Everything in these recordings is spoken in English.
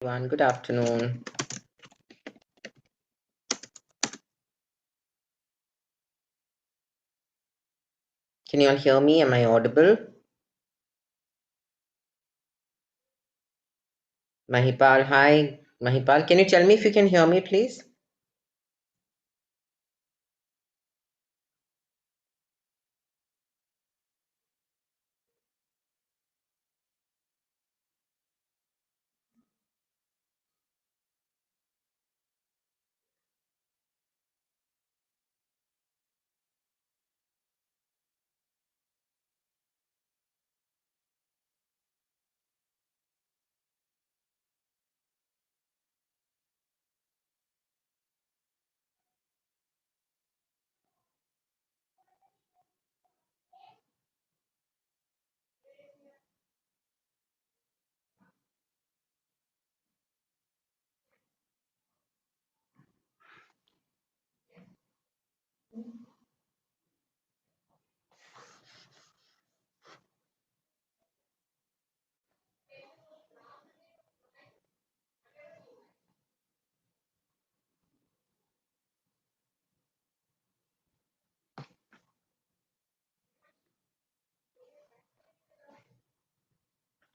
Everyone, good afternoon. Can you all hear me? Am I audible? Mahipal, hi. Mahipal, can you tell me if you can hear me, please?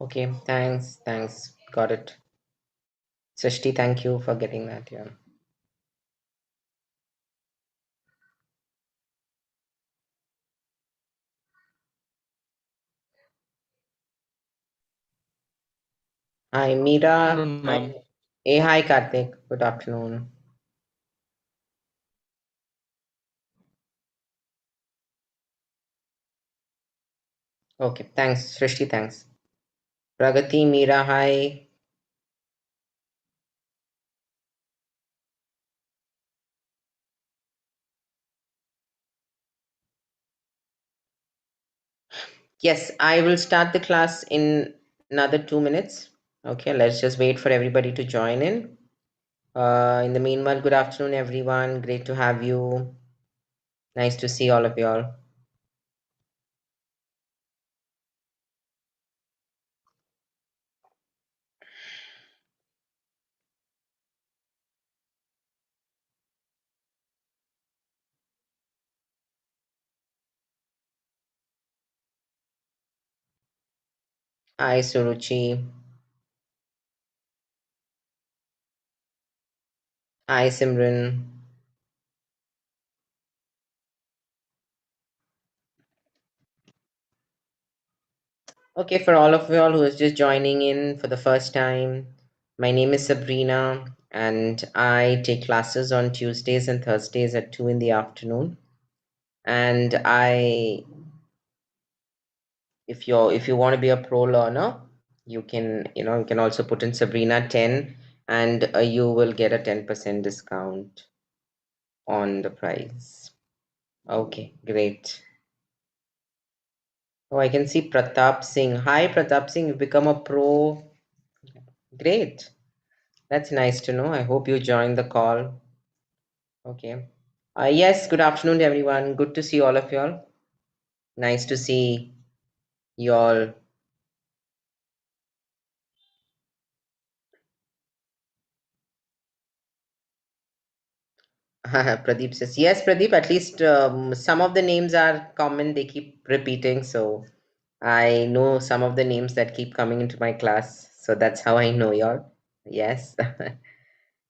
Okay, thanks. Thanks. Got it. Srishti, thank you for getting that. Yeah. Hi, Meera. Afternoon, Hi. ma'am. Hey, hi, Karthik. Good afternoon. Okay, thanks. Srishti, thanks. Pragati, Meera, hi. Yes, I will start the class in another 2 minutes. Okay, let's just wait for everybody to join in. In the meanwhile, good afternoon, everyone. Great to have you. Nice to see all of y'all. Hi, Suruchi. Hi, Simran. Okay, for all of y'all who is just joining in for the first time, my name is Sabrina, and I take classes on Tuesdays and Thursdays at 2 in the afternoon. And if you want to be a pro learner, you can also put in Sabrina 10, and you will get a 10% discount on the price. Okay, great. Oh, I can see Pratap Singh. Hi, Pratap Singh. You've become a pro. Great. That's nice to know. I hope you joined the call. Okay. Yes, good afternoon, everyone. Good to see all of y'all. Nice to see y'all. Pradeep says, yes, Pradeep, at least some of the names are common. They keep repeating. So I know some of the names that keep coming into my class. So that's how I know y'all. Yes.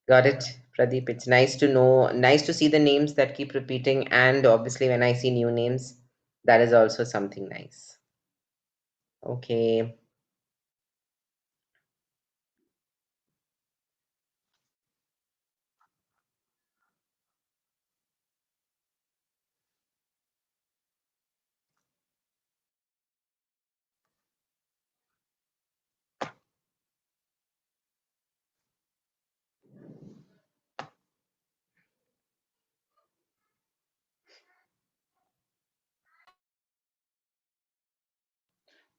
Got it, Pradeep. It's nice to know, nice to see the names that keep repeating. And obviously, when I see new names, that is also something nice. Okay.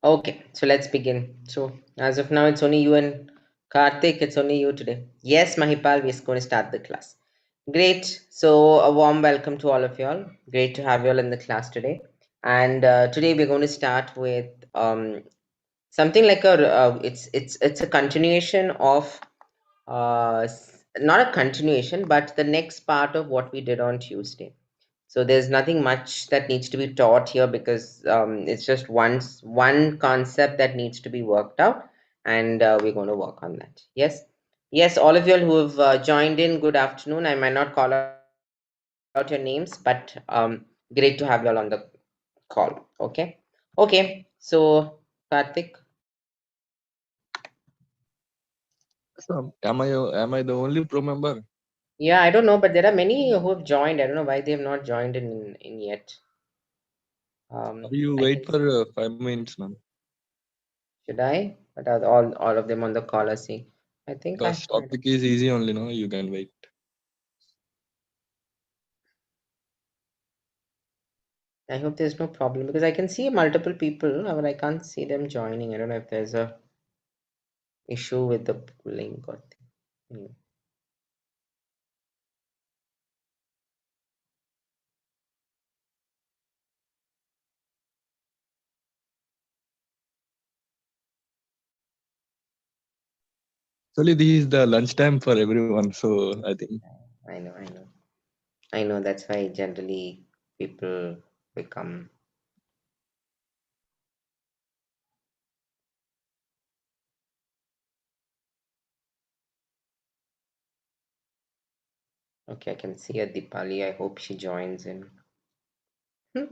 Okay. So let's begin. So as of now, it's only you and Karthik. It's only you today. Yes, Mahipal, we're going to start the class. Great. So a warm welcome to all of y'all. Great to have you all in the class today. And today we're going to start with something like a it's a continuation of Not a continuation, but the next part of what we did on Tuesday. So there's nothing much that needs to be taught here because it's just one concept that needs to be worked out, and we're going to work on that. Yes, yes, all of you all who have joined in, good afternoon. I might not call out your names, but great to have you all on the call. Okay. So Karthik, So, am I the only pro member? yeah, I don't know, but there are many who have joined. I don't know why they have not joined in yet. You I wait can. for 5 minutes, man. Should I? But are all of them on the call are saying, I think Because I topic is easy only, no? You can wait. I hope there's no problem because I can see multiple people, but I can't see them joining. I don't know if there's a issue with the link or thing. Anyway. Actually, this is the lunchtime for everyone, so I think. I know. I know that's why generally people become. Okay, I can see a Dipali. I hope she joins in. Hmm.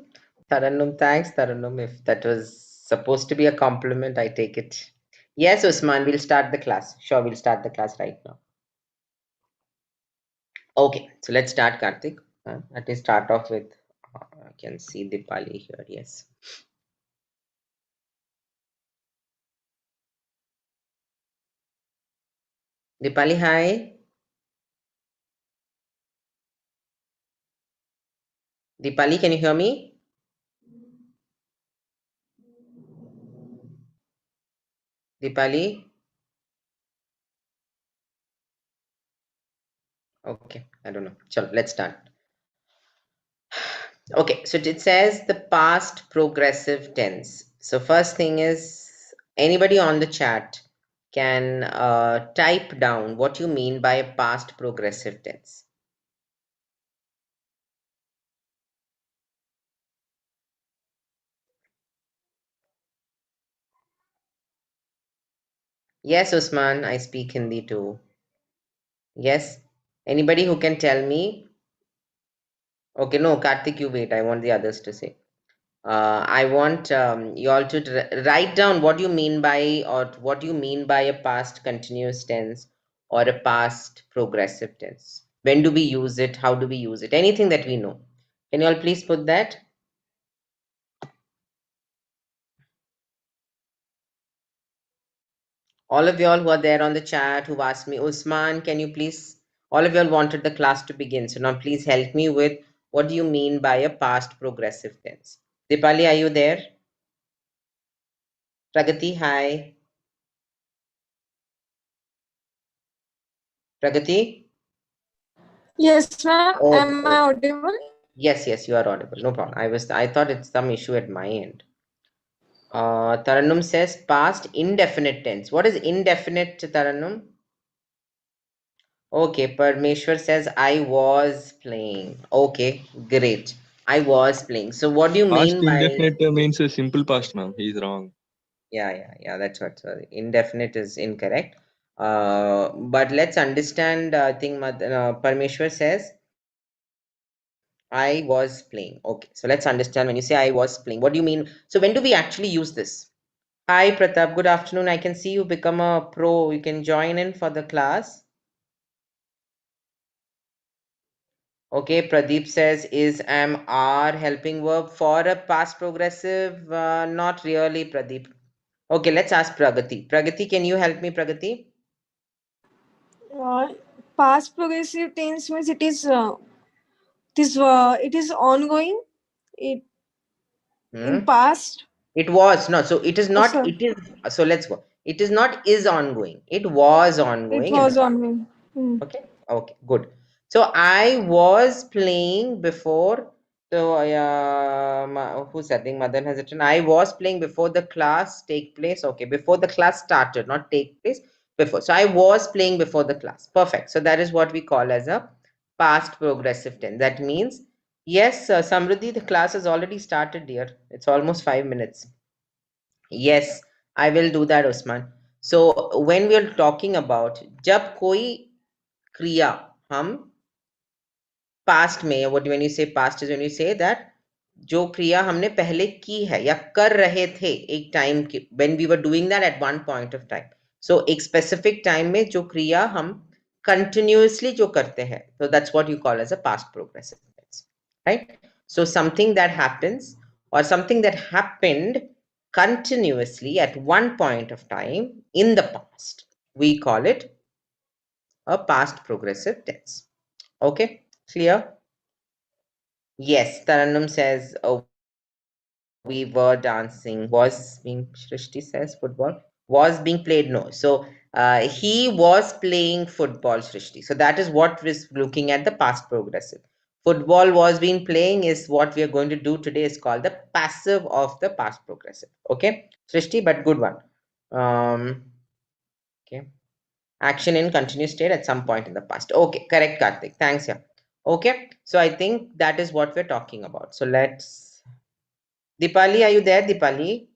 Tarannum, thanks, Tarannum. If that was supposed to be a compliment, I take it. Yes, Usman, we'll start the class. Sure, we'll start the class right now. Okay, so let's start, Karthik. Let me start off with, I can see Dipali here. Yes. Dipali, hi. Dipali, can you hear me? Dipali? Okay, I don't know. Chalo, let's start. Okay, so it says the past progressive tense. So first thing is anybody on the chat can type down what you mean by a past progressive tense. Yes, Usman, I speak Hindi too. Yes. Anybody who can tell me? Okay, no, Karthik, you wait. I want the others to say. I want you all to write down what you mean by or what you mean by a past continuous tense or a past progressive tense. When do we use it? How do we use it? Anything that we know. Can you all please put that? All of you all who are there on the chat who've asked me, Usman, can you please? All of you all wanted the class to begin. So now please help me with what do you mean by a past progressive tense? Dipali, are you there? Pragati, hi. Pragati? Yes, ma'am. Oh, Am I oh, audible? yes, you are audible. No problem. I thought it's some issue at my end. Tarannum says past indefinite tense. What is indefinite, Tarannum? Okay, Parmeshwar says I was playing. Okay, great. I was playing. So what do you Past mean by indefinite means a simple past, ma'am. He's wrong. yeah, that's what indefinite is incorrect. But let's understand. I think Parmeshwar says I was playing. Okay, so let's understand when you say I was playing, what do you mean? So when do we actually use this? Hi, Pratap. Good afternoon. I can see you become a pro. You can join in for the class. Okay, Pradeep says, is am are helping verb for a past progressive? Not really, Pradeep. Okay, let's ask Pragati. Pragati, can you help me, Pragati? Uh, Past progressive tense means it is ongoing. It in Hmm? past. It was not. So it is Oh, not. sorry. It is. So let's go. It is not is ongoing. It was It ongoing in the was past. ongoing. Hmm. Okay. Okay. Good. So I was playing before. So who's that thing? Madan has written. I was playing before the class take place. Okay, before the class started, not take place. before. So I was playing before the class. Perfect. So that is what we call as a past progressive tense. That means, yes, Samruddhi, the class has already started, dear. It's almost 5 minutes. Yes, I will do that, Usman. So when we are talking about जब कोई क्रिया हम past में, what when you say past is when you say that जो क्रिया हमने पहले की है या कर रहे थे एक टाइम के, when we were doing that at one point of time. So एक specific time में जो क्रिया हम continuously जो करते हैं, so that's what you call as a past progressive tense, right? So something that happens or something that happened continuously at one point of time in the past, we call it a past progressive tense. Okay, clear? Yes, Tarannum says we were dancing. Was being, Shrishti says football. Was being played, no. So he was playing football, Shrishti. So that is what we're looking at the past progressive. Football was being playing is what we are going to do today is called the passive of the past progressive. Okay, Shrishti, but good one. Okay. Action in continuous state at some point in the past. Okay, correct, Karthik. Thanks, yeah. Okay, so I think that is what we're talking about. So let's. Dipali, are you there, Dipali?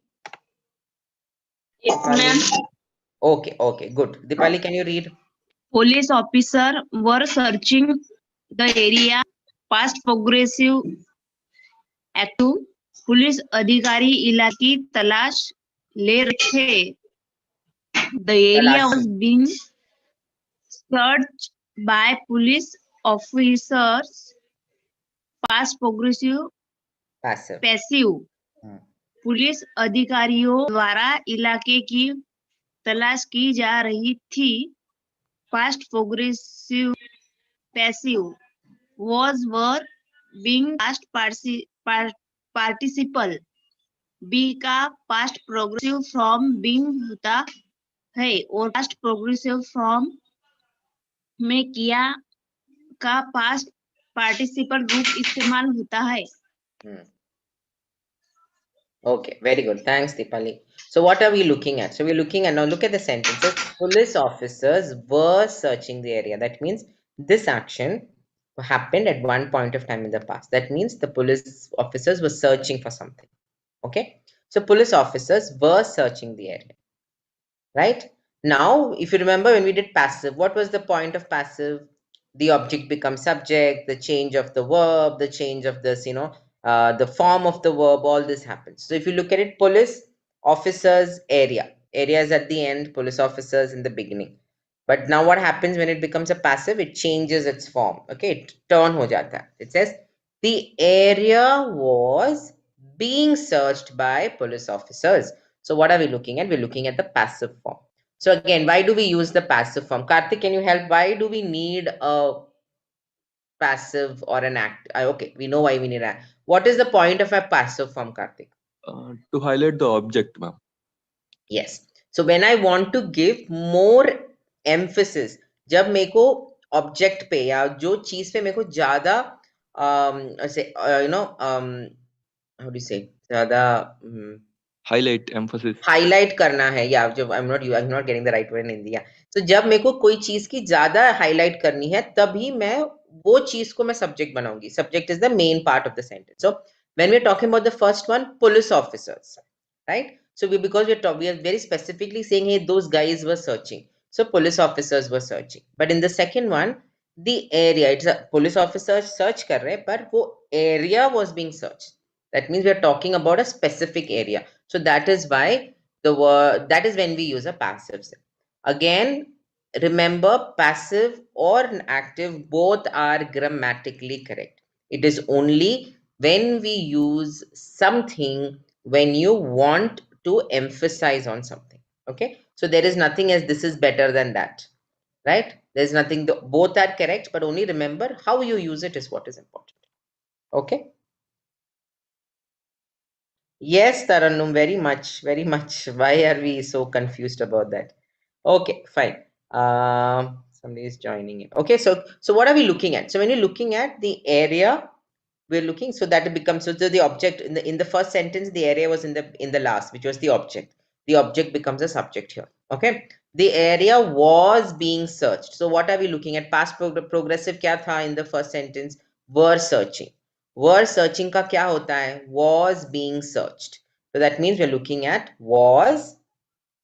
Yes, Dipali? ma'am. Okay, good. Dipali, can you read? Police officer were searching the area. Past progressive active. Police अधिकारी इलाके की तलाश ले रहे थे. The area Talashi. was being searched by police officers. Past progressive Passive. passive. Hmm. Police अधिकारियों द्वारा इलाके की तलाश की जा रही थी. Past progressive passive was were being past participle. Be का पास्ट प्रोग्रेसिव फॉर्म बीइंग होता है और पास्ट प्रोग्रेसिव फॉर्म में किया का पास्ट पार्टिसिपल रूप इस्तेमाल होता है. Okay, very good. Thanks, Dipali. So what are we looking at? So we're looking at, now look at the sentences. Police officers were searching the area. That means this action happened at one point of time in the past. That means the police officers were searching for something. Okay. So police officers were searching the area. Right? Now, if you remember when we did passive, what was the point of passive? The object becomes subject, the change of the verb, the change of this, the form of the verb, all this happens. So if you look at it, police officers area. Area is at the end, police officers in the beginning. But now what happens when it becomes a passive? It changes its form. Okay, it turn ho jata. It says the area was being searched by police officers. So what are we looking at? We're looking at the passive form. So again, why do we use the passive form? Karthik, can you help? Why do we need a passive or an act? Okay, we know why we need a. What is the point of a passive form, Karthik? To highlight the object, ma'am. Yes. So when I want to give more emphasis, जब मेरे को object पे या जो चीज पे मेरे को ज्यादा ऐसे how do you say ज्यादा Highlight, emphasis. हाईलाइट करना है या जब I am not getting the right word in India. तो जब मेरे को कोई चीज की ज्यादा हाईलाइट करनी है तभी मैं वो चीज को मैं सब्जेक्ट बनाऊंगी. Subject is the main part of the sentence. So when we are talking about the first one, police officers, right? So because we are very specifically saying, hey, those guys were searching. So police officers were searching. But in the second one, the area, it's a police officers search kar rahe, but wo area was being searched. That means we are talking about a specific area. So that is why the word, that is when we use a passive. Again, remember passive or an active, both are grammatically correct. It is only when we use something when you want to emphasize on something. Okay, so there is nothing as this is better than that, right? There's nothing, both are correct, but only remember how you use it is what is important. Okay. Yes, Tarannum, very much. Why are we so confused about that? Okay, fine. Somebody is joining in. Okay, so what are we looking at? So when you're looking at the area, we're looking, so that it becomes, so the object in the first sentence, the area was in the last, which was the object. The object becomes a subject here. Okay. The area was being searched. So what are we looking at? Past progressive क्या था in the first sentence? Were searching. Were searching का क्या होता है? Was being searched. So that means we're looking at was,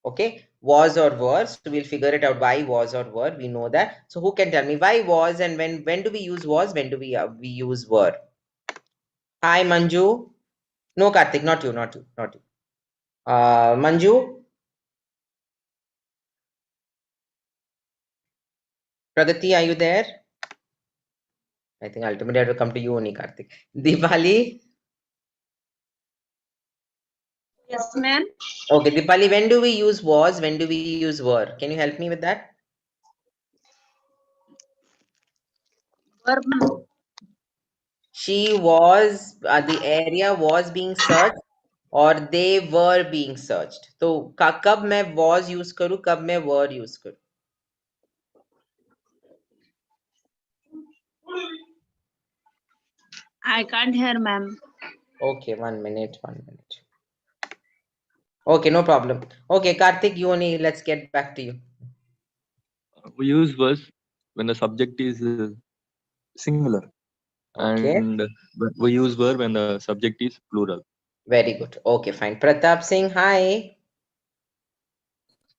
okay, was or were. So we'll figure it out. Why was or were? We know that. So who can tell me why was, and when do we use was? When do we use were? Hi Manju. No Karthik, not you, not you, not you. Manju. Pragati, are you there? I think ultimately I have to come to you only, Karthik. Dipali. Yes, ma'am. Okay, Dipali, when do we use was? When do we use were? Can you help me with that? Verb, ma'am. She was, the area was being searched और they were being searched. तो कब मैं was use करूँ, कब मैं were use करूँ? I can't hear, ma'am. Okay, 1 minute, 1 minute. Okay, no problem. Okay, Karthik, you only, let's get back to you. We use was when the subject is singular, Okay, and we use were when the subject is plural. very good. Okay, fine. Pratap Singh, hi.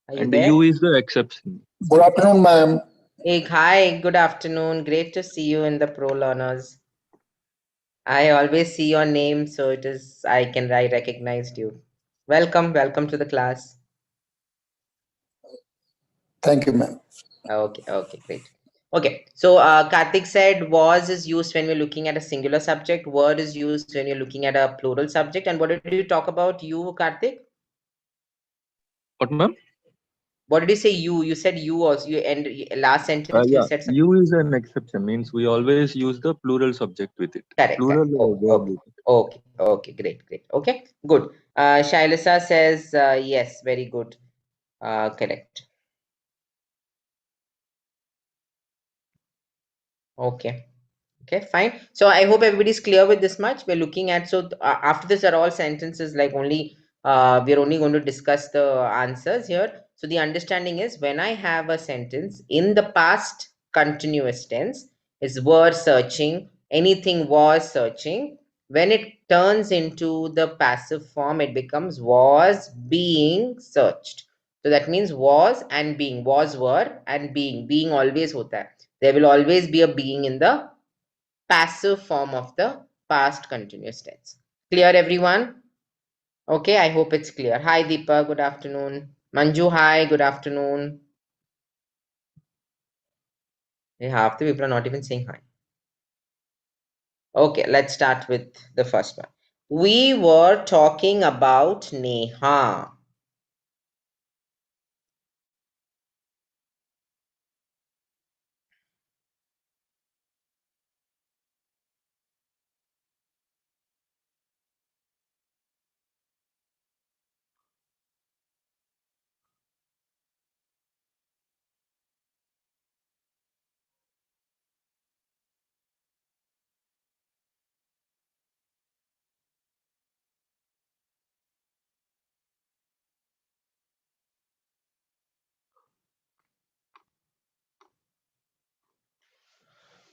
Are you And there? you is the exception. Good afternoon, ma'am. Hey, hi, good afternoon. Great to see you in the Pro Learners. I always see your name, so I recognized you. Welcome, welcome to the class. Thank you, ma'am. Okay, great. Okay, so Karthik said was is used when we're looking at a singular subject, word is used when you're looking at a plural subject. And what did you talk about, you, Karthik? What, ma'am? What did you say, you? You said you also. You end last sentence, you Yeah, said something. you is an exception. Means we always use the plural subject with it. Correct. Plural verb Okay, with it. okay, great. Okay, good. Shailasa says yes, very good. Correct. Okay. Okay, fine. So I hope everybody's clear with this much. We're looking at, so after this are all sentences, like only we're only going to discuss the answers here. So the understanding is when I have a sentence in the past continuous tense is were searching, anything was searching. When it turns into the passive form, it becomes was being searched. So that means was and being, was, were, and being always hota hai. There will always be a being in the passive form of the past continuous tense. Clear, everyone? Okay, I hope it's clear. Hi, Deepa. Good afternoon. Manju, hi. Good afternoon. Hey, half the people are not even saying hi. Okay, let's start with the first one. We were talking about Neha.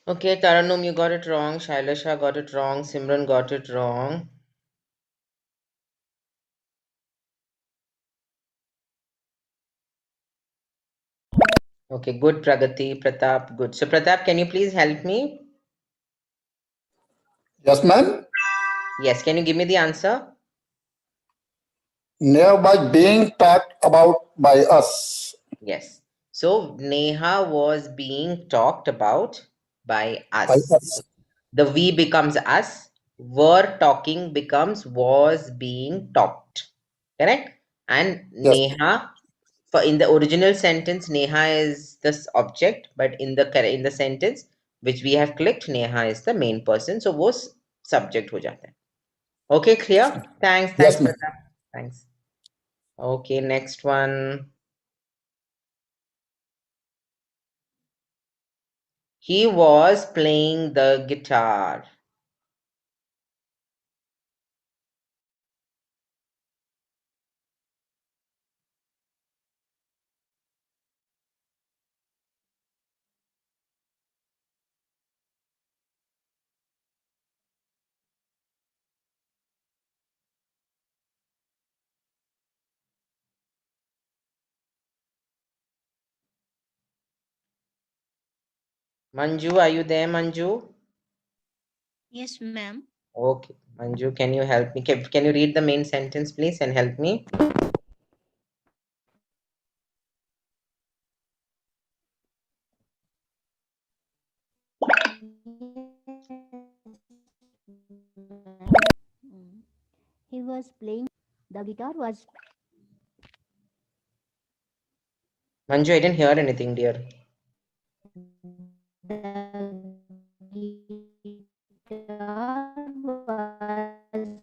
Okay, Taranum, you got it wrong. Shailasha got it wrong. Simran got it wrong. Okay, good, Pragati. Pratap, good. So, Pratap, can you please help me? Yes, ma'am. Yes, can you give me the answer? Nearby being talked about by us. Yes. So Neha was being talked about by By us. us. The we becomes us. Were talking becomes was being talked. Correct? And Yes. Neha, for in the original sentence, Neha is this object, but in the sentence which we have clicked, Neha is the main person. So वो subject हो जाता है. Okay, clear? Thanks, Yes, ma'am. Pratap. Thanks. Okay, next one. He was playing the guitar. Manju, are you there, Manju? Yes, ma'am. Okay, Manju, can you help me? Can you read the main sentence, please, and help me? He was playing. The guitar was. Manju, I didn't hear anything, dear. The guitar was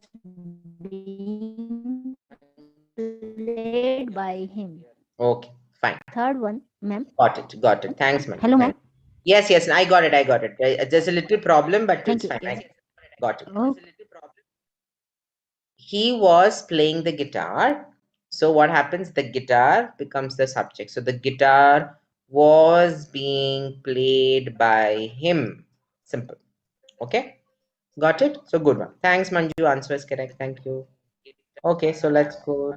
being played by him. Okay, fine. Third one, ma'am. Got it. Thanks, Manju. Hello, ma'am. Thanks. Yes, I got it. There's a little problem, but Thank it's you. fine. Yes. Got it. Oh, He was playing the guitar. So what happens? The guitar becomes the subject. So the guitar was being played by him. Simple. Okay? Got it? So good one. Thanks, Manju. Answer is correct. Thank you. Okay, so let's go.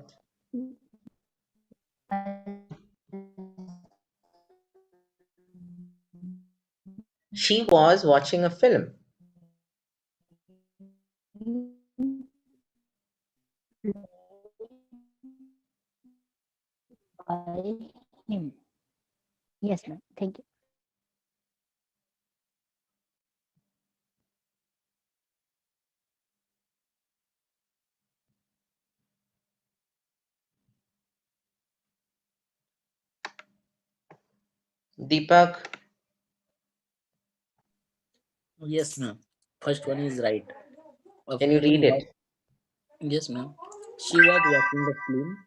She was watching a film. by him. Yes, ma'am. Thank you. Deepak, Yes, ma'am. First one is right. A can you read film was, it? yes, ma'am. She was watching the film.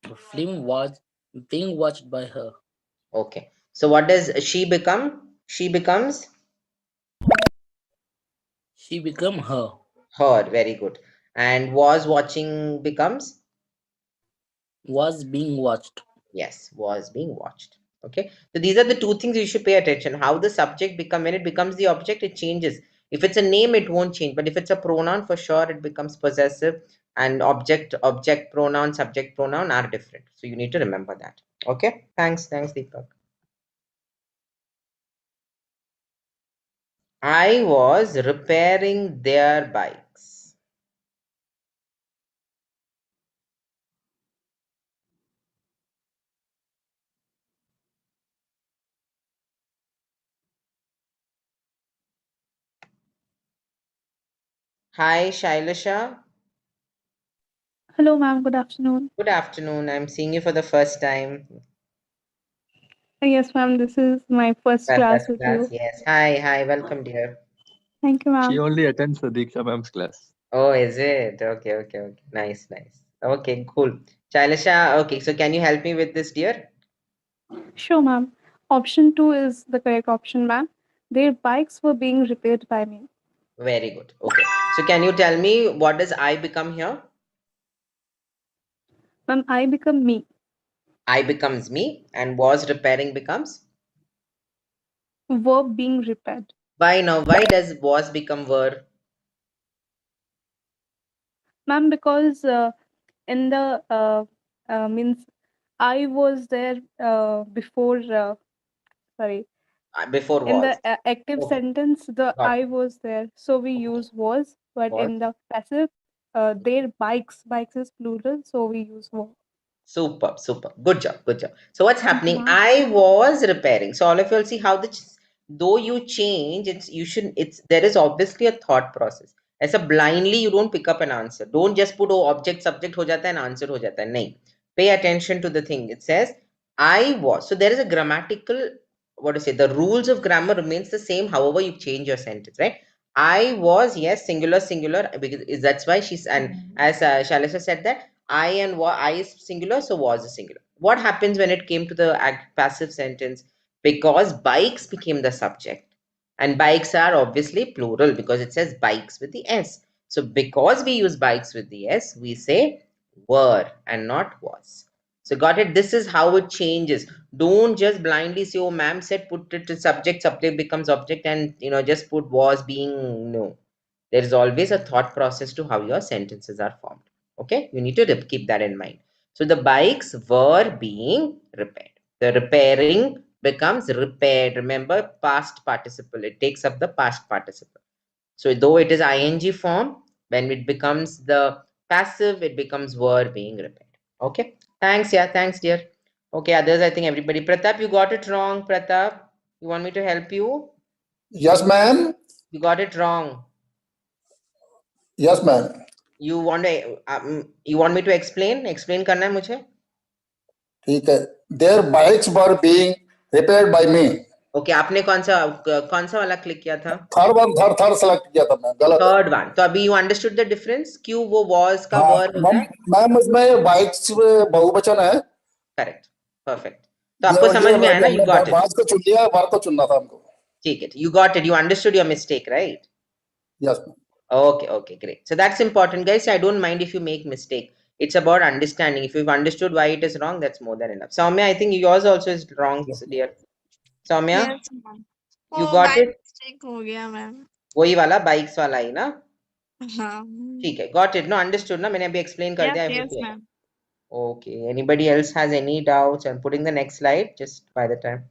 The film was being watched by her. Okay. So what does she become? She becomes She became her. her. Very good. And was watching becomes? Was being watched. Yes, was being watched. Okay. So these are the two things you should pay attention. How the subject become when it becomes the object, it changes. If it's a name, it won't change. But if it's a pronoun, for sure, it becomes possessive. And object pronoun, subject pronoun are different. So you need to remember that. Okay. Thanks, Deepak. I was repairing their bikes. Hi, Shailasha. Hello, ma'am. Good afternoon. Good afternoon. I'm seeing you for the first time. Yes, ma'am. This is my first class with Class. you. Yes. Hi. Welcome, dear. Thank you, She ma'am. only attends the Diksha ma'am's class. Oh, is it? Okay. Nice. Okay, cool. Shailasha, okay, so can you help me with this, dear? Sure, ma'am. Option 2 is the correct option, ma'am. Their bikes were being repaired by me. Very good. Okay. So can you tell me what does I become here? Ma'am, I become me. I becomes me and was repairing becomes? Verb being repaired. Why now? Why does was become were? Ma'am, because in the means I was there before, sorry, Before in was. the active Okay. sentence, the Got I was there. So we use was, but was. in the passive, their bikes is plural. So we use were. Super. Good job. So what's Thank you, happening? ma'am. I was repairing. So all of you will see how though you change, there is obviously a thought process. As a blindly, you don't pick up an answer. Don't just put object subject ho jata hai and answer ho jata hai. Nahin. Pay attention to the thing. It says I was. So there is a grammatical, what to say, the rules of grammar remains the same, however you change your sentence, right? I was, yes, singular, because that's why she's, and as Shalisha said that I and I is singular, so was is singular. What happens when it came to the passive sentence? Because bikes became the subject, and bikes are obviously plural because it says bikes with the S. So because we use bikes with the S, we say were and not was. So got it? This is how it changes. Don't just blindly say, oh, ma'am said put it to subject becomes object, and just put was being. No. There is always a thought process to how your sentences are formed. Okay, you need to keep that in mind. So the bikes were being repaired. The repairing becomes repaired. Remember, past participle. It takes up the past participle. So though it is ing form, when it becomes the passive, it becomes were being repaired. Okay. Thanks. Yeah. Thanks, dear. Okay. Others, I think everybody. Pratap, you got it wrong. Pratap, you want me to help you? Yes, ma'am. You got it wrong. Yes, ma'am. You want me to explain? Explain करना है मुझे? ठीक है. Their bikes were being repaired by me. Okay, आपने कौन सा वाला click किया था? थर्ड सेलेक्ट किया था मैं. गलत है. Third one. तो अभी यू अंडरस्टूड द डिफरेंस? क्यों वो वॉज का हाँ, वर होता है? मैम इसमें बाइक्स बहुवचन है. करेक्ट. परफेक्ट. तो आपको समझ में आया ना? You got it. बाइक्स को चुन लिया, वर को चुनना था हमको. ठीक है. You got it. You understood your mistake, right? Yes ma'am. Okay, great. So that's important, guys. I don't mind if you make mistake. It's about understanding. If you've understood why it is wrong, that's more than enough. Soumya, I think yours also is wrong, dear. Soumya, Yes, ma'am. you वो got by it? mistake हो गया ma'am. वही वाला bikes वाला ही ना? हाँ. ठीक है. Got it? No, understood ना? मैंने अभी explain कर दिया. I hope Yes, you- ma'am. Okay. Anybody else has any doubts? I'm putting the next slide just by the time.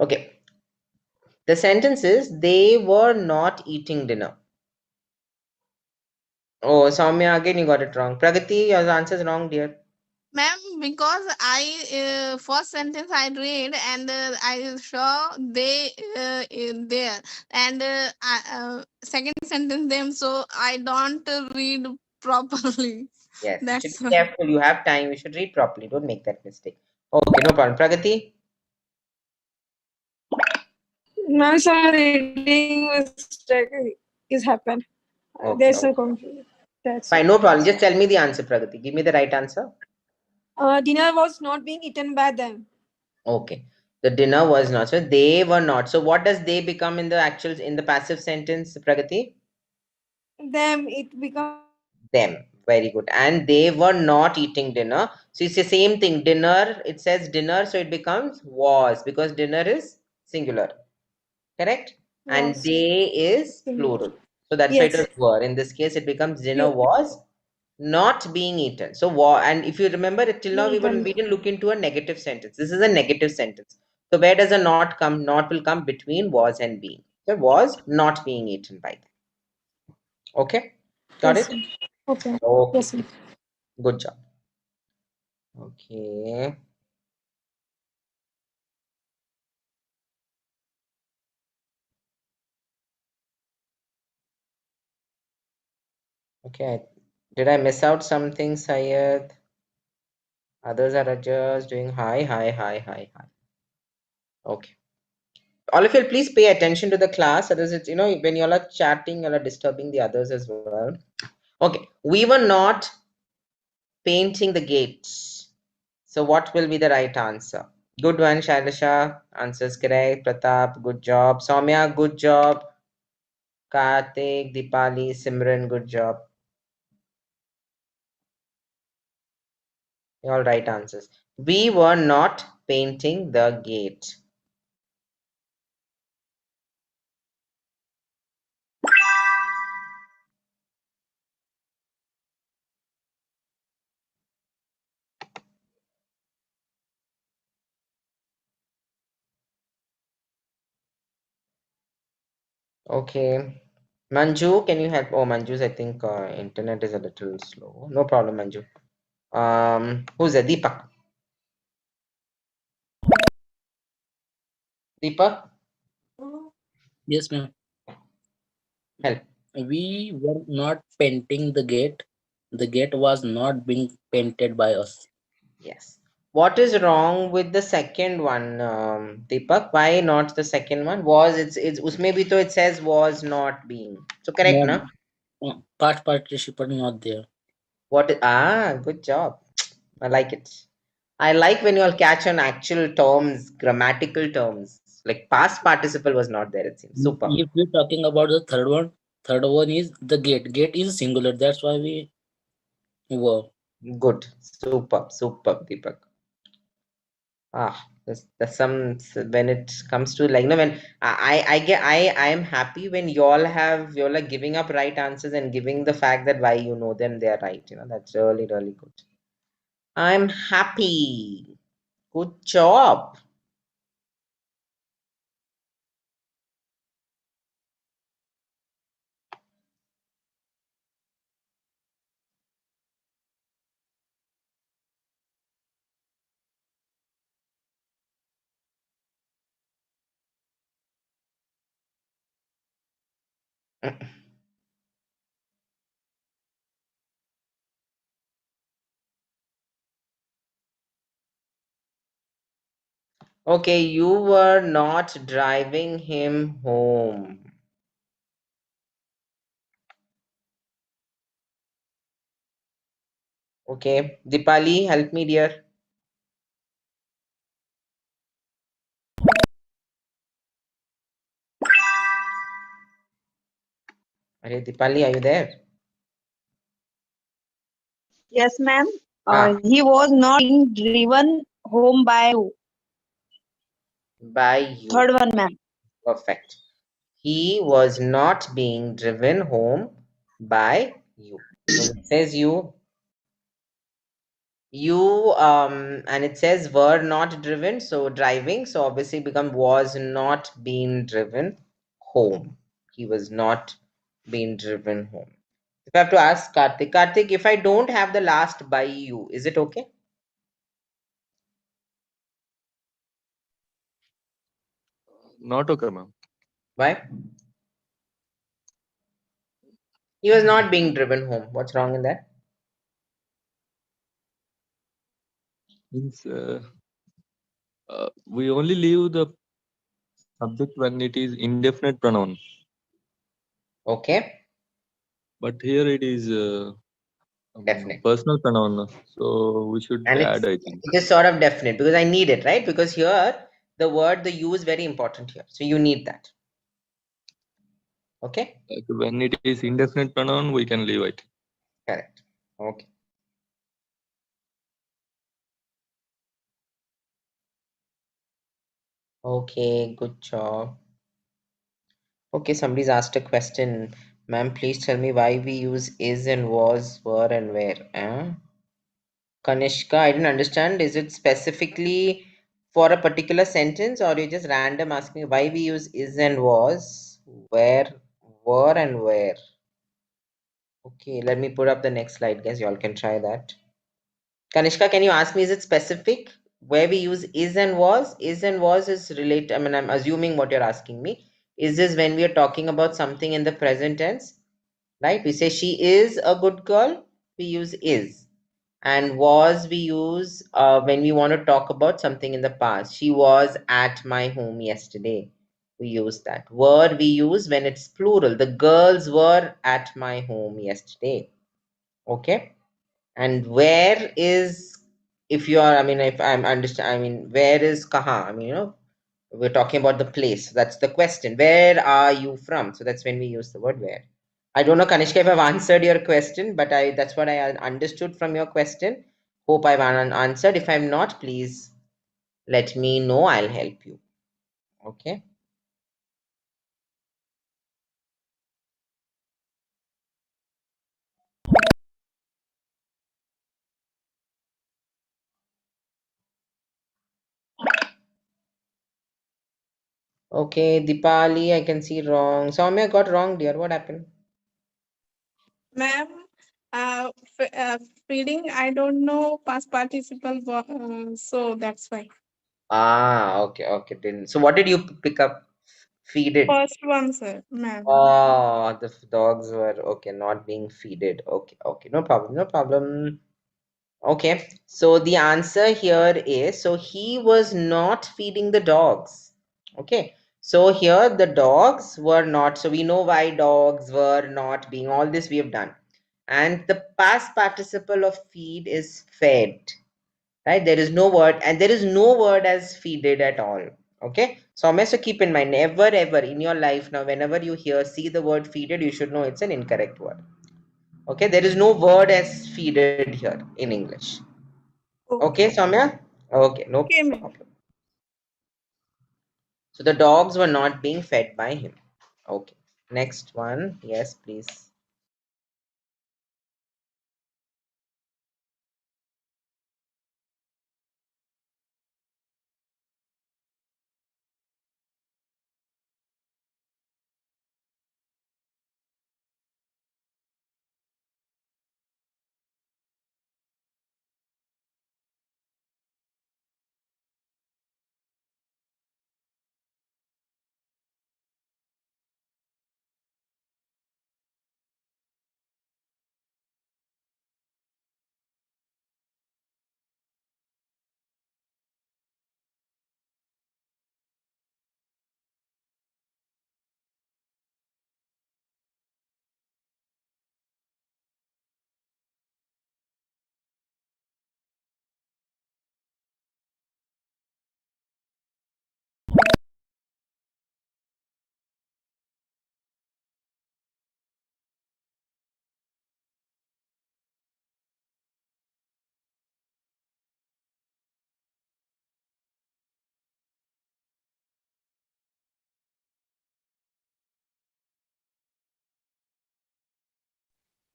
Okay. The sentence is, they were not eating dinner. Oh, Soumya, again you got it wrong. Pragati, your answer is wrong, dear. Ma'am, because I first sentence I read and I saw they there and second sentence them, so I don't read properly. Yes, you That's should be why. careful. You have time. You should read properly. Don't make that mistake. Okay, no problem. Pragati? Ma'am, some reading mistake is happened. Okay, There's a okay. confusion. That's Fine, it. no problem. Just tell me the answer, Pragati. Give me the right answer. Dinner was not being eaten by them. Okay. The dinner was not. So they were not. So what does they become in the actual, in the passive sentence, Pragati? Them, it becomes Them. Very good. And they were not eating dinner. So it's the same thing. Dinner, it says dinner, so it becomes was, because dinner is singular. Correct? And was. they is Singular. plural. So that's why it Yes. was were. In this case, it becomes dinner You- was not being eaten. So war, and if you remember it till now, we Eaten. didn't look into a negative sentence. This is a negative sentence. So where does a not come? Not will come between was and being. So was not being eaten by them. Okay, got Yes, it? ma'am. Okay. Okay, Yes, ma'am. good job. Okay. Okay. Did I miss out something, Sayed? Others are just doing hi. Okay. All of you, please pay attention to the class. Otherwise, it's, when you all are chatting, you all are disturbing the others as well. Okay. We were not painting the gates. So what will be the right answer? Good one, Shailasha. Answers correct. Pratap, good job. Soumya, good job. Karthik, Dipali, Simran, good job. All right answers. We were not painting the gate. Okay. Manju, can you help? Oh, Manju's, I think, internet is a little slow. No problem, Manju. Who's that? Deepak. Deepak, Yes, ma'am. help. We were not painting the gate. The gate was not being painted by us. Yes. What is wrong with the second one, Deepak? Why not the second one? Was it's usme bhi to it says was not being. So correct, na? Past participle not there. Good job. I like it. I like when you all catch on actual terms, grammatical terms. Like past participle was not there, it seems. Super. If we're talking about the third one is the gate. Gate is singular. That's why we were. Good. Super. Super, Deepak. There's some when it comes to like, when I get I am happy when y'all are giving up right answers and giving the fact that why you know them, they are right. That's really, really good. I'm happy. Good job. Okay, you were not driving him home. Okay, Dipali, help me, dear. Are Dipali, are you there? Yes, ma'am. Ah. He was not being driven home by you. By you. Third one, ma'am. Perfect. He was not being driven home by you. So it says you, and it says were not driven, so driving, so obviously become was not being driven home. He was not being driven home. If I have to ask Karthik, if I don't have the last by you, is it okay? Not okay, ma'am. Why? He was not being driven home. What's wrong in that? Means we only leave the subject when it is indefinite pronoun. Okay. But here it is Definite. personal pronoun. So we should And add, I think. it is sort of definite because I need it, right? Because here the you is very important here. So you need that. Okay? Like when it is indefinite pronoun, we can leave it. Correct. Okay. Okay, good job. Okay, somebody's asked a question. Ma'am, please tell me why we use is and was, were, and where. Kanishka, I didn't understand. Is it specifically for a particular sentence or you just random asking why we use is and was, where, were, and where? Okay, let me put up the next slide, guys. Y'all can try that. Kanishka, can you ask me, is it specific where we use is and was? Is and was is related. I mean, I'm assuming what you're asking me. Is this when we are talking about something in the present tense? Right? We say she is a good girl, we use is. And was we use when we want to talk about something in the past. She was at my home yesterday. We use that. Were we use when it's plural. The girls were at my home yesterday. Okay. And where is, if you are, I mean, if I'm understand, I mean, where is kaha? I mean, we're talking about the place. That's the question. Where are you from? So that's when we use the word where. I don't know, Kanishka, if I've answered your question, but that's what I understood from your question. Hope I've answered. If I'm not, please let me know. I'll help you. Okay. Okay, Dipali, I can see wrong. Soumya got wrong, dear. What happened? Ma'am, feeding, I don't know past participle, so that's why. Okay, okay. Didn't. So what did you pick up? Feeded. First one, sir, ma'am. Oh, the dogs were okay, not being feeded. Okay, okay, no problem, no problem. Okay, so the answer here is so he was not feeding the dogs. Okay, so here the dogs were not. So we know why dogs were not being. All this we have done. And the past participle of feed is fed, right? There is no word, and there is no word as feeded at all. Okay, Soumya, so keep in mind, never ever in your life now, whenever you see the word feeded, you should know it's an incorrect word. Okay, there is no word as feeded here in English. Okay, Soumya? Okay, no Okay, ma'am. problem. So the dogs were not being fed by him. Okay, next one. Yes, please.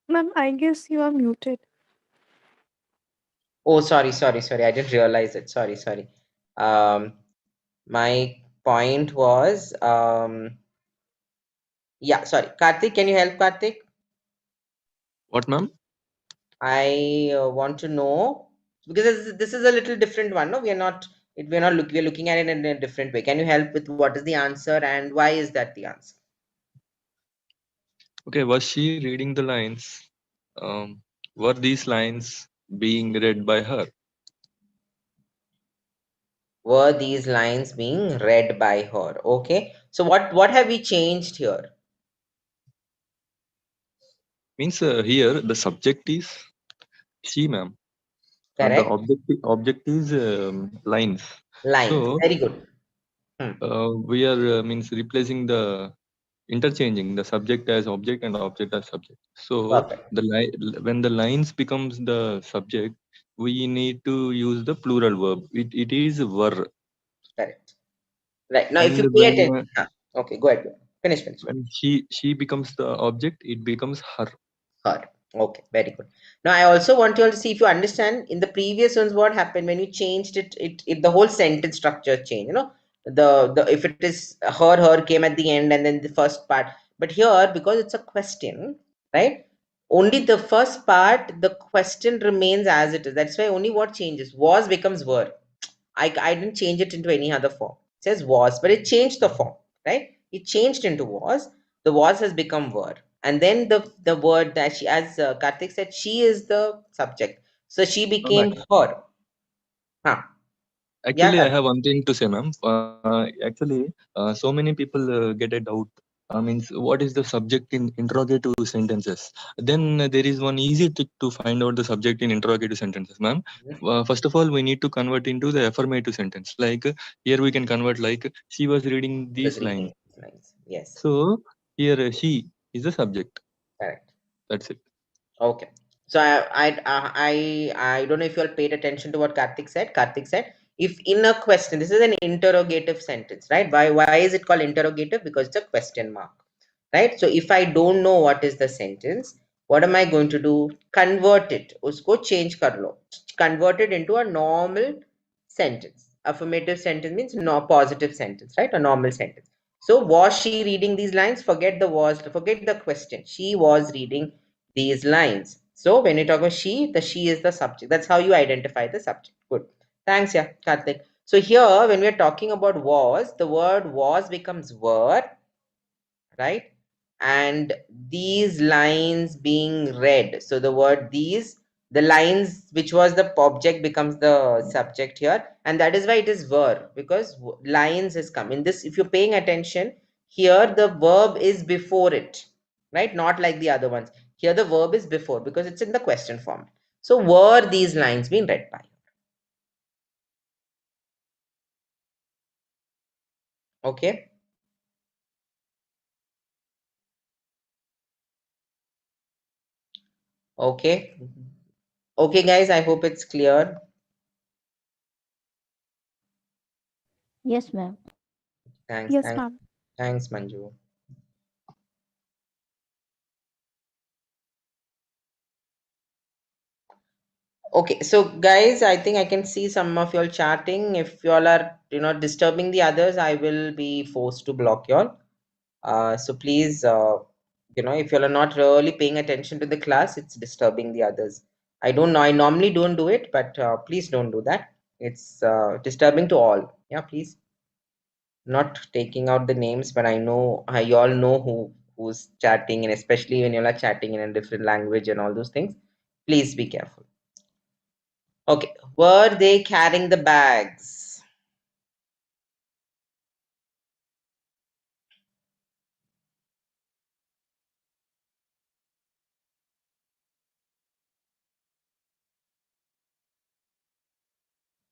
Ma'am, I guess you are muted. Oh, sorry. I didn't realize it. Sorry. Um, my point was, yeah, sorry. Karthik, can you help Karthik? What, ma'am? I want to know because this is a little different one. No, we're looking at it in a different way. Can you help with what is the answer and why is that the answer? Okay, was she reading the lines? Were these lines being read by her? Were these lines being read by her? Okay. So what have we changed here? Means here the subject is she, ma'am, and the Correct. object is lines. Lines. So Very good. we are means replacing the interchanging the subject as object and object as subject. So Perfect. when the lines becomes the subject, we need to use the plural verb. It is were. Correct. Right. Now, if And you pay attention, okay, go ahead. Finish. when she becomes the object, it becomes her. Her. Okay, very good. Now, I also want you all to see if you understand in the previous ones what happened when you changed it the whole sentence structure changed. The if it is her came at the end and then the first part. But here, because it's a question, right? Only the first part, the question remains as it is. That's why only what changes was becomes were. I didn't change it into any other form. It says was, but it changed the form, right? It changed into was. The was has become were. And then the word that she, as Karthik said, she is the subject. So she Ma'am, became her. Huh. Yeah, actually, I Karthik. have one thing to say, ma'am. Actually, so many people get a doubt. Means what is the subject in interrogative sentences? Then there is one easy trick to find out the subject in interrogative sentences, ma'am. First of all, we need to convert into the affirmative sentence. Like here, we can convert like she was reading He was these lines. reading these lines. Yes, So here she is the subject. correct. That's it. Okay. So I don't know if you all paid attention to what Karthik said. Karthik said, if in a question, this is an interrogative sentence, right? Why is it called interrogative? Because it's a question mark, right? So if I don't know what is the sentence, what am I going to do? Convert it. Usko change kar lo. Convert it into a normal sentence. Affirmative sentence means no positive sentence, right? A normal sentence. So was she reading these lines? Forget the was, forget the question. She was reading these lines. So when you talk about she, the she is the subject. That's how you identify the subject. Good. Thanks, yeah, Karthik. So here, when we are talking about was, the word was becomes were, right? And these lines being read. So the word these, the lines which was the object becomes the subject here, and that is why it is were, because lines has come in this. If you're paying attention, here the verb is before it, right? Not like the other ones. Here the verb is before because it's in the question form. So were these lines being read by? Okay. Okay. Okay, guys, I hope it's clear. Yes, ma'am. Thanks. Yes, Thanks. ma'am. Thanks, Manju. Okay, so guys, I think I can see some of y'all chatting. If y'all are, disturbing the others, I will be forced to block y'all. So please, if y'all are not really paying attention to the class, it's disturbing the others. I don't know. I normally don't do it, but please don't do that. It's disturbing to all. Yeah, please. Not taking out the names, but I know you all know who's chatting, and especially when y'all are chatting in a different language and all those things. Please be careful. Okay, were they carrying the bags?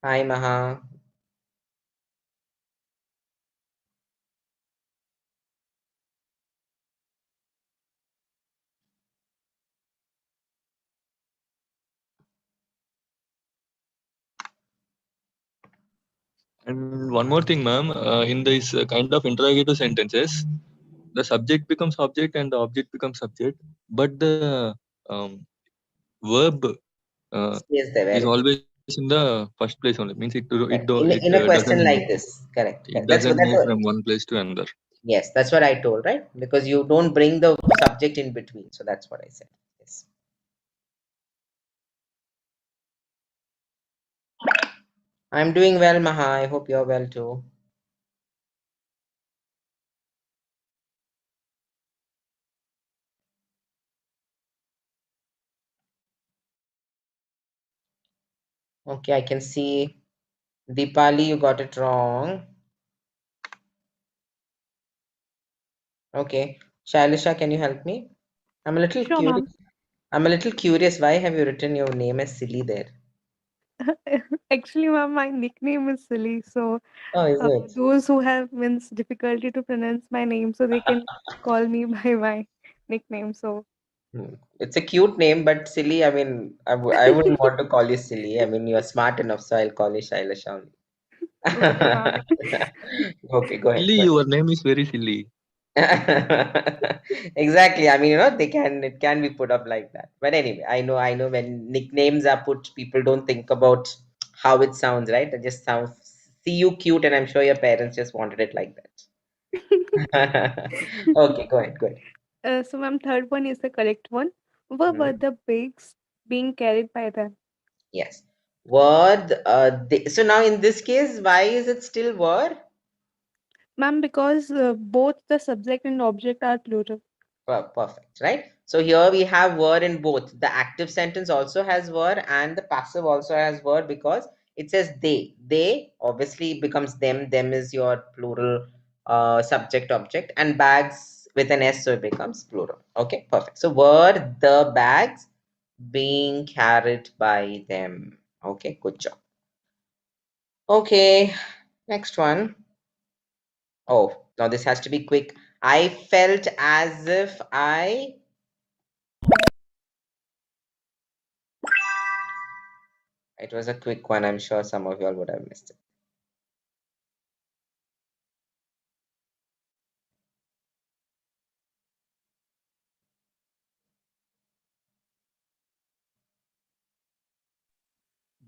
Hi, Maha. And one more thing, ma'am, in this kind of interrogative sentences, the subject becomes object and the object becomes subject, but the verb Stays there. is Very good. always in the first place only. Means Correct. In a question like this, correct. it Correct. doesn't That's move what. from one place to another. Yes, that's what I told, right? Because you don't bring the subject in between, so that's what I said. Yes. I'm doing well, Maha. I hope you're well too. Okay, I can see Deepali, you got it wrong. Okay. Shailisha, can you help me? I'm a little Sure, curious. ma'am. I'm a little curious. Why have you written your name as silly there? Actually, ma'am, my nickname is Silly. So Oh, is it? those who have means difficulty to pronounce my name, so they can call me by my nickname. So It's a cute name, but silly. I mean, I wouldn't want to call you silly. I mean, you're smart enough, so I'll call you Shailisha only. okay, ma'am. Okay, go ahead. Silly, Go ahead. your name is very silly. Exactly. I mean, it can be put up like that. But anyway, I know when nicknames are put, people don't think about how it sounds, right? It just sounds see you cute, and I'm sure your parents just wanted it like that. Okay, go ahead, go ahead. So, ma'am, third one is the correct one. Where were Mhm. the bags being carried by them? Yes. Word, so now in this case, why is it still were? Ma'am, because both the subject and object are plural. Perfect, right? So here we have were in both. The active sentence also has were and the passive also has were because it says they. They obviously becomes them. Them is your plural subject object and bags with an S, so it becomes plural. Okay, perfect. So were the bags being carried by them? Okay, good job. Okay, next one. Oh, now this has to be quick. I felt as if I. It was a quick one. I'm sure some of y'all would have missed it.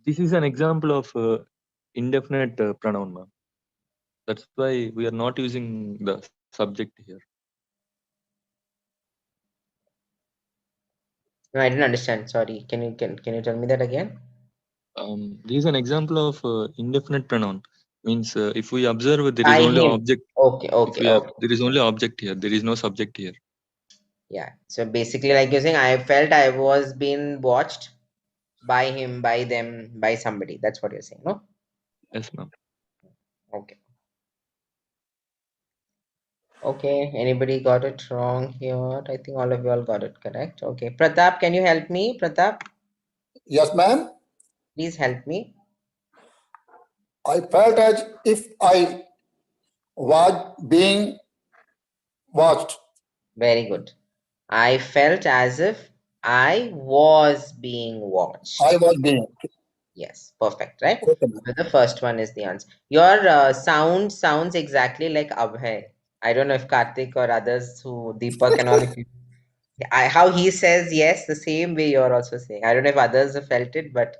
This is an example of indefinite pronoun, ma'am. That's why we are not using the subject here. No, I didn't understand. Sorry. Can you tell me that again? This is an example of indefinite pronoun. Means if we observe, there is By only him. object. Okay, If okay, we have, okay. there is only object here. There is no subject here. Yeah. So basically, like you're saying, I felt I was being watched by him, by them, by somebody. That's what you're saying, no? Yes, ma'am. Okay. Okay. Anybody got it wrong here? I think all of you all got it correct. Okay. Pratap, can you help me? Pratap, Yes, ma'am. please help me. I felt as if I was being watched. Very good. I felt as if I was being watched. I was being. Yes, perfect, right? Okay, ma'am. So the first one is the answer. Your sound sounds exactly like Abhay. I don't know if Karthik or others who Deepak and all, if you, how he says yes, the same way you're also saying. I don't know if others have felt it, but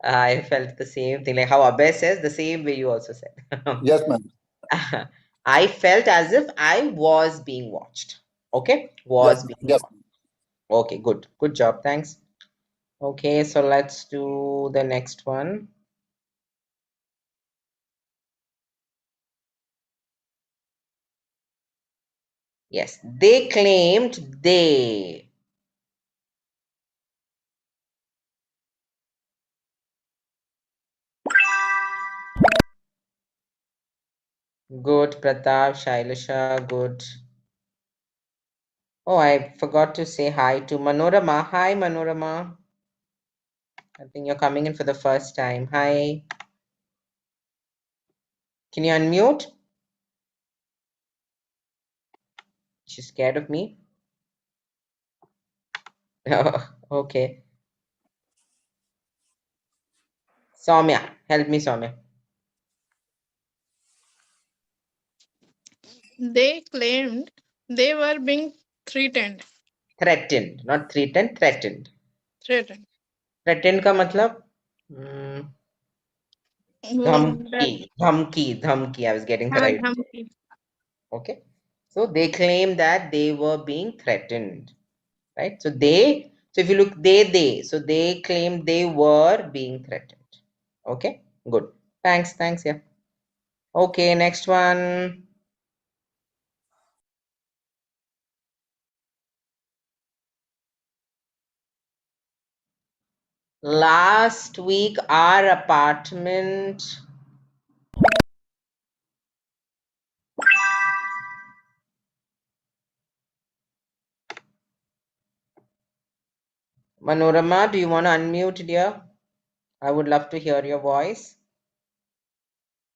I felt the same thing. Like how Abhay says, the same way you also said. Yes, ma'am. I felt as if I was being watched. Okay, Yes, was ma'am. being Yes. watched. Okay, good. Good job. Thanks. Okay, so let's do the next one. Yes, they claimed they. Good, Pratap, Shailasha, good. Oh, I forgot to say hi to Manorama. Hi, Manorama. I think you're coming in for the first time. Hi. Can you unmute? She's scared of me. Okay. Soumya, help me, Soumya. They claimed they were being threatened. Threatened, not threatened, threatened. Threatened. Threatened का मतलब वो धमकी, डर- धमकी, धमकी. I was getting the हाँ, right. धमकी. Okay. So they claim that they were being threatened, right? So they, so if you look, they, so they claimed they were being threatened. Okay, good. Thanks, yeah. Okay, next one. Last week, our apartment. Manorama, do you want to unmute, dear? I would love to hear your voice.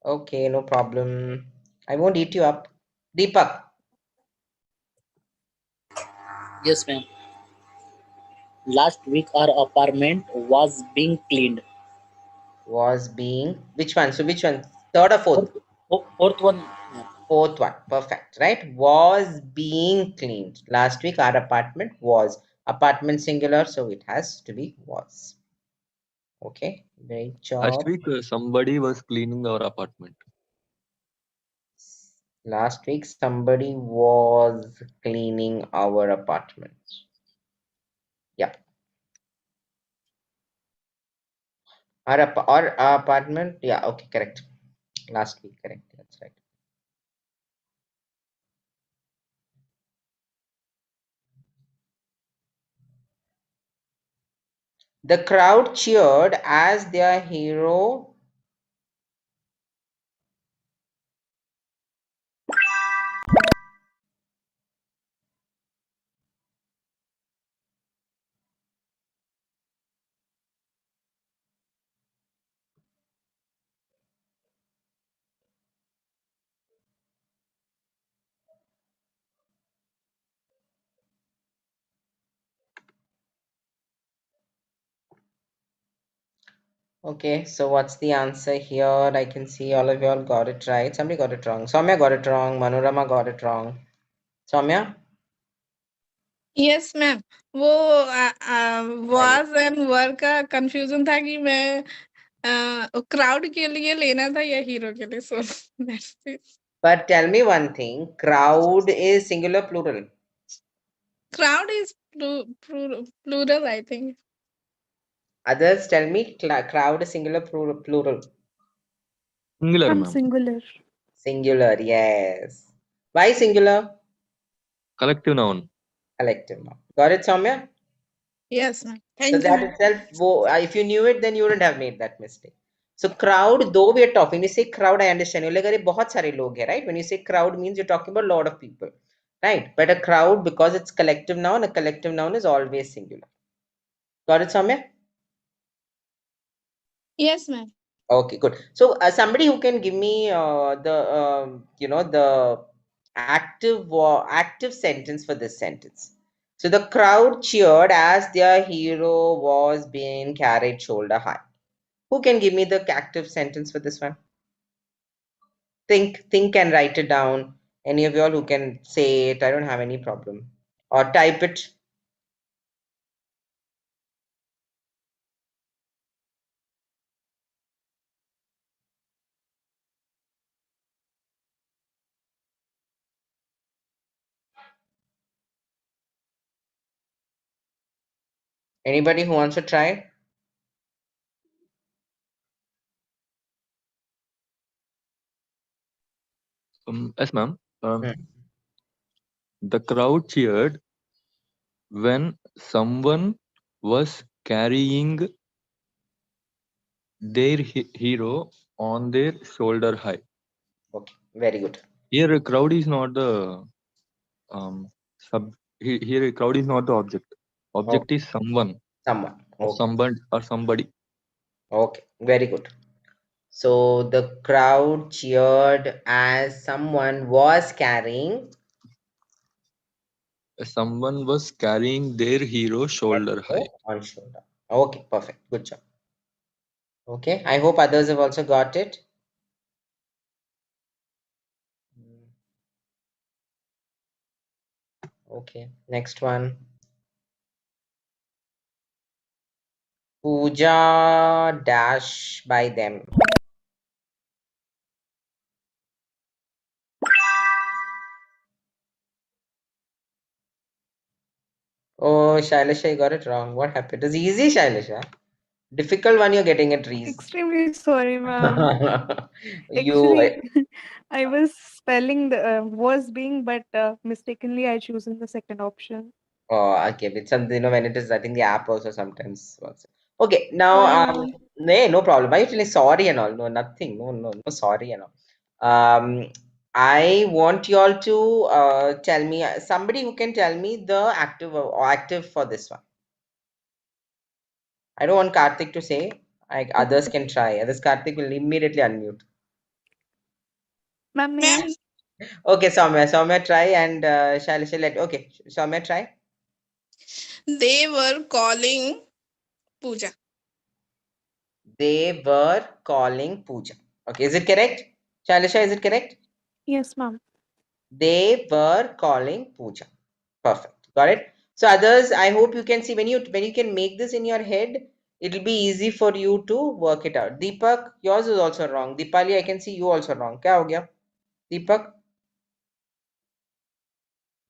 Okay, no problem. I won't eat you up. Deepak Yes, ma'am. Last week our apartment was being cleaned. was being, which one? So which one? Third or fourth? Fourth one, ma'am. Fourth one. Perfect, right? Was being cleaned. Last week our apartment was. Apartment singular, so it has to be was. Okay, great Last job. week, somebody was cleaning our apartment. Last week somebody was cleaning our apartment. Yeah. Our apartment. Yeah, okay, correct. Last week, correct. That's right. The crowd cheered as their hero. Okay, so what's the answer here? I can see all of y'all got it right. Somebody got it wrong. Soumya got it wrong. Manorama got it wrong. Soumya? Yes, ma'am. वो was and were का confusion था कि मैं crowd के लिए लेना था या हीरो के लिए. So that's it. But tell me one thing. Crowd is singular, plural. Crowd is plural, I think. Others tell me crowd is singular, plural. Singular, I'm ma'am. singular. Singular, yes. Why singular? Collective noun. Collective noun. Got it, Soumya? Yes, ma'am. So Thank you, that ma'am. itself, if you knew it, then you wouldn't have made that mistake. So crowd, though we are talking, when you say crowd, I understand. You're like, "Arey, बहुत सारे लोग हैं," right? When you say crowd means you're talking about a lot of people, right? But a crowd, because it's collective noun, a collective noun is always singular. Got it, Soumya? Yes, ma'am. Okay, good. So somebody who can give me the active sentence for this sentence. So the crowd cheered as their hero was being carried shoulder high. Who can give me the active sentence for this one? Think and write it down. Any of y'all who can say it, I don't have any problem. Or type it. Anybody who wants to try? Yes, ma'am. Hmm. The crowd cheered when someone was carrying their hero on their shoulder high. Okay, very good. Here, a crowd is not the sub. Here, a crowd is not the object. Oh, Object is someone someone. or Okay. somebody. Okay, very good. So the crowd cheered as someone was carrying Someone was carrying their hero their shoulder high. hero on shoulder. Okay, perfect. Good job. Okay, I hope others have also got it. Okay, next one. Puja dash by them. Oh, Shailasha, you got it wrong. What happened? It's easy, Shailasha. Difficult one, you're getting it easy. Extremely sorry, ma'am. You, Actually, I was spelling the was being, but mistakenly I chosen the second option. oh, okay. It's something, when it is, I think the app also sometimes works. Okay, now, Sorry, ma'am. no problem. Why are you feeling sorry and all? No, nothing. No, sorry and all. I want you all to tell me, somebody who can tell me the active for this one. I don't want Karthik to say. Others can try. Others, Karthik will immediately unmute. Ma'am, may I? Okay, Soumya, try, and Shailisha, okay, Soumya, try. They were calling Puja. They were calling Puja. Okay, is it correct? Shailisha, is it correct? Yes, ma'am. They were calling Puja. Perfect. Got it? So others, I hope you can see when you can make this in your head, it'll be easy for you to work it out. Deepak, yours is also wrong. Deepali, I can see you also wrong. क्या हो गया? Deepak?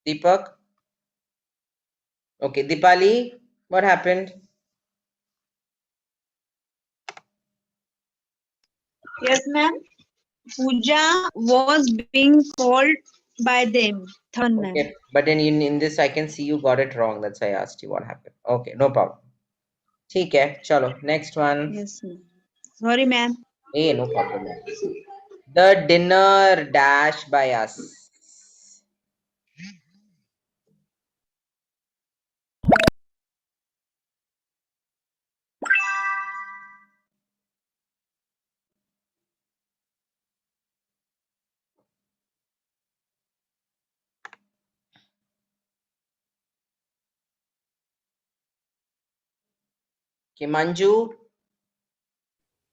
Deepak? Okay, Deepali, what happened? Yes, ma'am. Puja was being called by them. Third, ma'am. Okay, but then in this I can see you got it wrong. That's why I asked you what happened. Okay, no problem. ठीक है, चलो next one. Yes, ma'am. Sorry, ma'am. Hey, no problem. The dinner dash by us. Okay, Manju,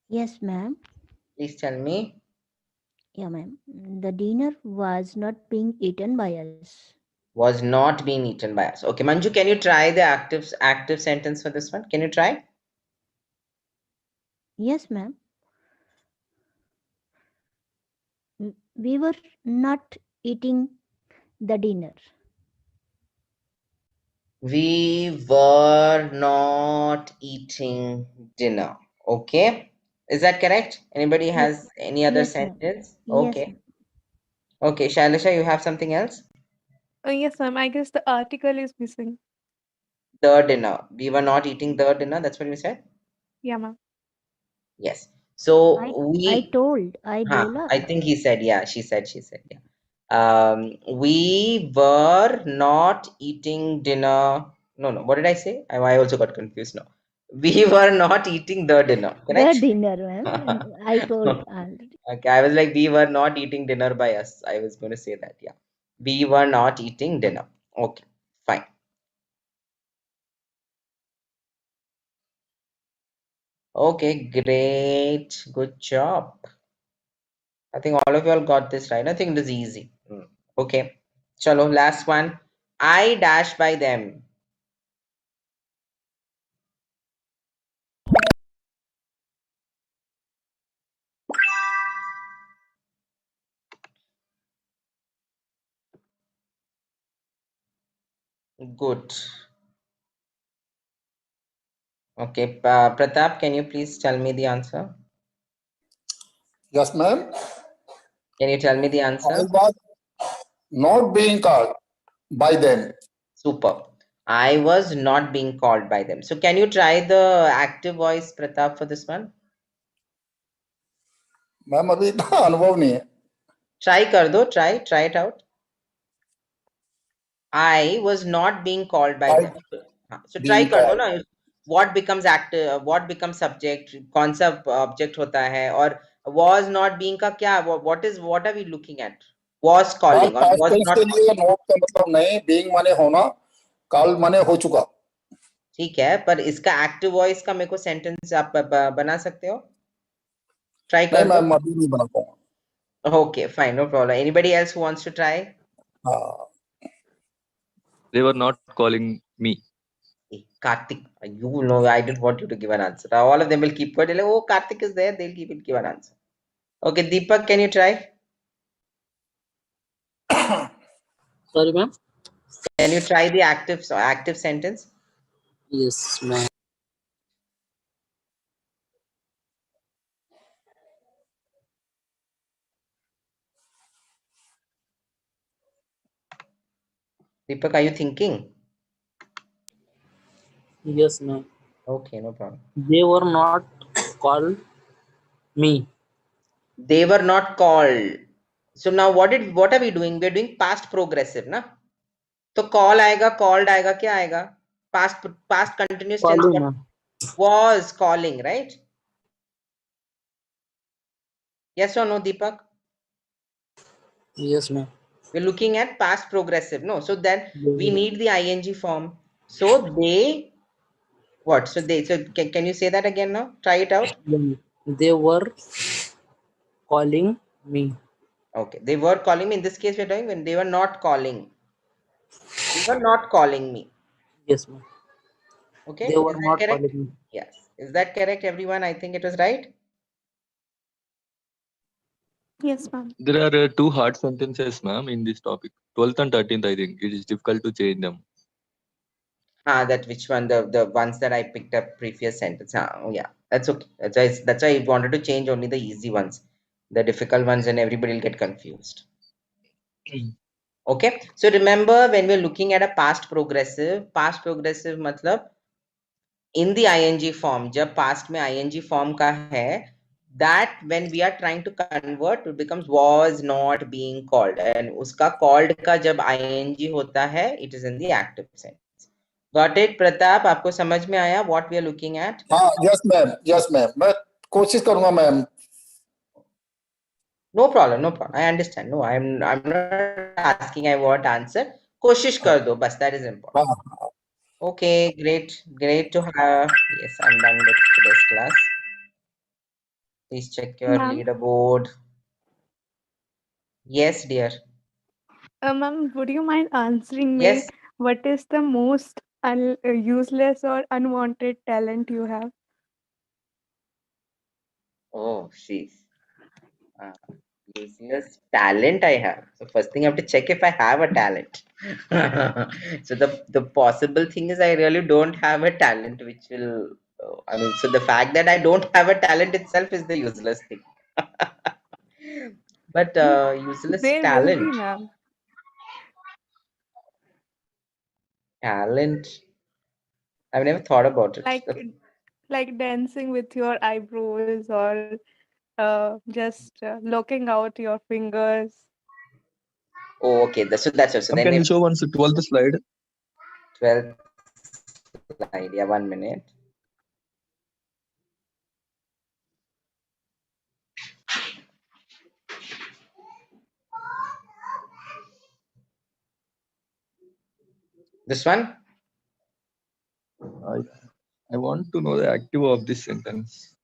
Yes, ma'am. please tell me. Yeah, ma'am. The dinner was not being eaten by us. Was not being eaten by us. Okay, Manju, can you try the active sentence for this one? Can you try? Yes, ma'am. We were not eating the dinner. We were not eating dinner. Okay. Is that correct? Anybody has any other Yes, ma'am. sentence? Yes, Okay. ma'am. Okay, Shailisha, you have something else? Yes, ma'am. I guess the article is missing. The dinner. We were not eating the dinner. That's what you said? Yeah, ma'am. Yes. So I we, told, I I bola. think he said, yeah, she said, yeah. We were not eating dinner. No, what did I say? I also got confused now. We were not eating the dinner, The correct? dinner, ma'am. I told already. Okay, I was like, we were not eating dinner by us. I was going to say that, yeah. We were not eating dinner. Okay, fine. Okay, great. Good job. I think all of you all got this right. I think it is easy. Okay. Chalo, last one. I dash by them. Good. Okay, Pratap, can you please tell me the answer? Yes, ma'am. Can you tell me the I answer? was not being called by them. Super. I was not being called by them. So can you try the active voice, Pratap, for this one? Ma'am अभी इतना अनुभव नहीं है. Try kar do, try it out. I was not being called by I them. So try being kar do called. na. What becomes active? What becomes subject? कौन सा object होता है? और was not being का क्या? What are we looking at? Was ma'am calling or past was tense not के calling? लिए not का मतलब नहीं, बीइंग माने होना, कॉल माने हो चुका. ठीक है, पर इसका एक्टिव वॉइस का मेरे को सेंटेंस आप बना सकते हो? ट्राई नहीं कर दो. मैम अभी नहीं बना पाऊंगा. Okay, fine, no problem. Anybody else who wants to try? हाँ. They were not calling me. Karthik, you know, I didn't want you to give an answer. All of them will keep quiet. Like, oh, Karthik is there. They'll give an answer. Okay, Deepak, can you try? Sorry, ma'am. Can you try the active sentence? Yes, ma'am. Deepak, are you thinking? Yes, ma'am. Okay, no problem. They were not called me. They were not called. So now what are we doing? We're doing past progressive, na? तो call आएगा, called आएगा, क्या आएगा? Past continuous tense Calling, ma'am. was calling, right? Yes or no, Deepak? Yes, ma'am. We're looking at past progressive, no? So then we They, need the ing form. So they, what? So can you say that again now? Try it out. they were calling me. Okay, they were calling me. In this case, we're doing when they were not calling. They were not calling me. Yes, ma'am. Okay, They were is that not correct? calling me. Yes. Is that correct, everyone? I think it was right. Yes, ma'am. There are two hard sentences, ma'am, in this topic. 12th and 13th, I think. It is difficult to change them. That which one? The ones that I picked up previous sentence. Oh yeah, that's okay. That's why I wanted to change only the easy ones. The difficult ones, and everybody will get confused. Okay, so remember when we're looking at a past progressive मतलब in the ing form, जब past में ing form का है, that when we are trying to convert, it becomes was not being called, and उसका called का जब ing होता है, it is in the active sentence. Got it, Pratap? आपको समझ में आया what we are looking at? हाँ. यस मैम, यस मैम, मैं कोशिश करूंगा ma'am. No problem, no problem. I understand. No, I'm not asking I want answer. कोशिश कर दो, बस that is important. हाँ. Okay, great to have. Yes, I'm done with today's class. Please check your Ma'am, leaderboard. Yes, dear. ma'am, would you mind answering me? Yes. What is the most useless or unwanted talent you have? Oh, sheesh. Useless talent I have. So first thing I have to check if I have a talent. So the possible thing is I really don't have a talent, which will. I mean, so the fact that I don't have a talent itself is the useless thing. But useless There will be, talent. ma'am. Talent. I've never thought about it. Like dancing with your eyebrows or just looking out your fingers. Oh, okay. So that's it. So Ma'am, then can you maybe show once 12th slide? 12th slide. Yeah, 1 minute. This one? I want to know the active of this sentence.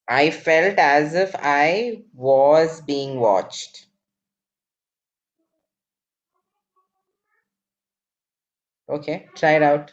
I felt as if I was being watched. Okay, try it out.